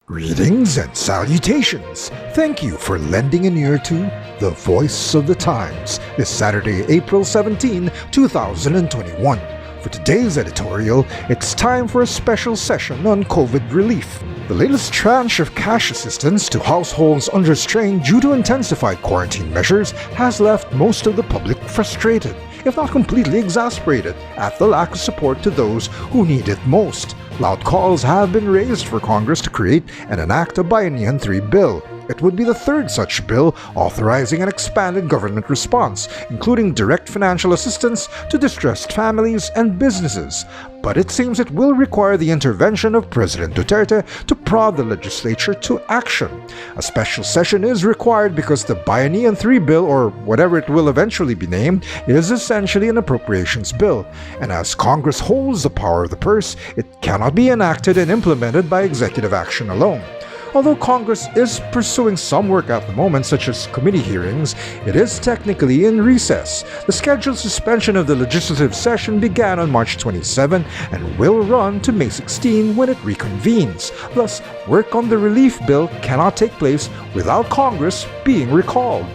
Greetings and salutations. Thank you for lending an ear to The Voice of the Times this Saturday, April 17, 2021. For today's editorial, it's time for a special session on COVID relief. The latest tranche of cash assistance to households under strain due to intensified quarantine measures has left most of the public frustrated, if not completely exasperated, at the lack of support to those who need it most. Loud calls have been raised for Congress to create and enact a Biennium 3 bill. It would be the third such bill authorizing an expanded government response, including direct financial assistance to distressed families and businesses. But it seems it will require the intervention of President Duterte to prod the legislature to action. A special session is required because the Biennium 3 bill, or whatever it will eventually be named, is essentially an appropriations bill. And as Congress holds the power of the purse, it cannot be enacted and implemented by executive action alone. Although Congress is pursuing some work at the moment, such as committee hearings, it is technically in recess. The scheduled suspension of the legislative session began on March 27 and will run to May 16 when it reconvenes. Thus, work on the relief bill cannot take place without Congress being recalled.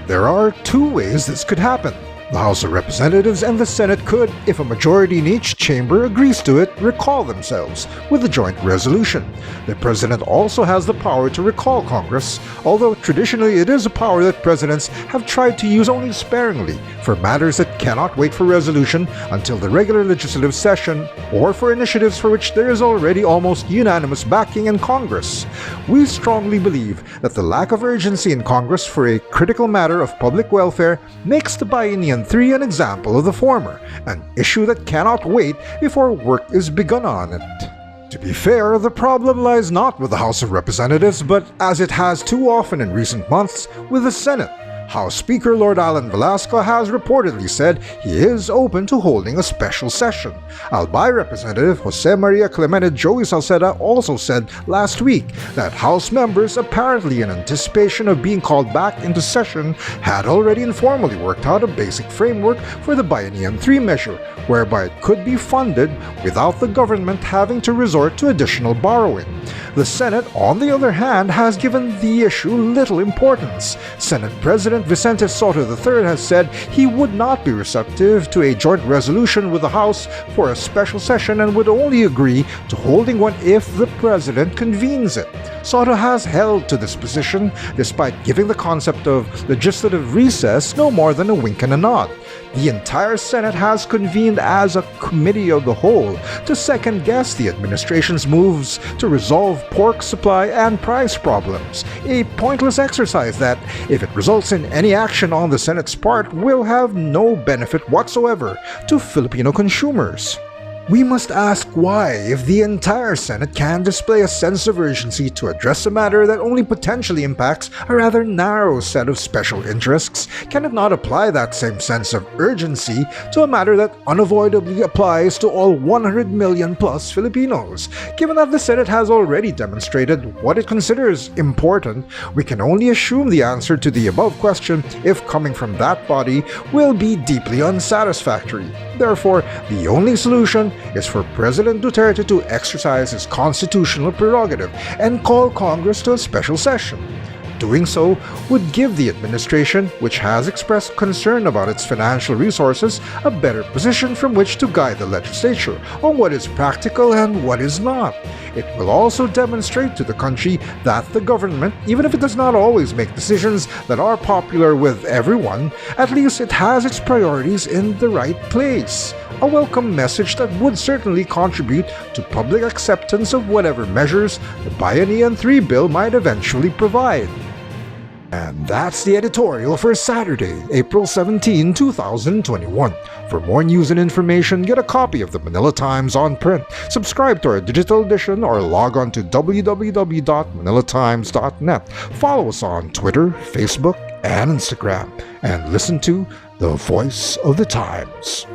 There are two ways this could happen. The House of Representatives and the Senate could, if a majority in each chamber agrees to it, recall themselves with a joint resolution. The President also has the power to recall Congress, although traditionally it is a power that presidents have tried to use only sparingly for matters that cannot wait for resolution until the regular legislative session, or for initiatives for which there is already almost unanimous backing in Congress. We strongly believe that the lack of urgency in Congress for a critical matter of public welfare makes the Biennium 3 an example of the former, an issue that cannot wait before work is begun on it. To be fair, the problem lies not with the House of Representatives, but as it has too often in recent months, with the Senate. House Speaker Lord Alan Velasco has reportedly said he is open to holding a special session. Albay Representative Jose Maria Clemente Joey Salceda also said last week that House members, apparently in anticipation of being called back into session, had already informally worked out a basic framework for the Biennium 3 measure, whereby it could be funded without the government having to resort to additional borrowing. The Senate, on the other hand, has given the issue little importance. Senate President Vicente Soto III has said he would not be receptive to a joint resolution with the House for a special session and would only agree to holding one if the President convenes it. Soto has held to this position despite giving the concept of legislative recess no more than a wink and a nod. The entire Senate has convened as a committee of the whole to second-guess the administration's moves to resolve pork supply and price problems, a pointless exercise that, if it results in any action on the Senate's part, will have no benefit whatsoever to Filipino consumers. We must ask why, if the entire Senate can display a sense of urgency to address a matter that only potentially impacts a rather narrow set of special interests, can it not apply that same sense of urgency to a matter that unavoidably applies to all 100 million plus Filipinos? Given that the Senate has already demonstrated what it considers important, we can only assume the answer to the above question, if coming from that body, will be deeply unsatisfactory. Therefore, the only solution is for President Duterte to exercise his constitutional prerogative and call Congress to a special session. Doing so would give the administration, which has expressed concern about its financial resources, a better position from which to guide the legislature on what is practical and what is not. It will also demonstrate to the country that the government, even if it does not always make decisions that are popular with everyone, at least it has its priorities in the right place. A welcome message that would certainly contribute to public acceptance of whatever measures the Biennium 3 bill might eventually provide. And that's the editorial for Saturday, April 17, 2021. For more news and information, get a copy of the Manila Times on print, subscribe to our digital edition, or log on to www.manilatimes.net. Follow us on Twitter, Facebook, and Instagram, and listen to The Voice of the Times.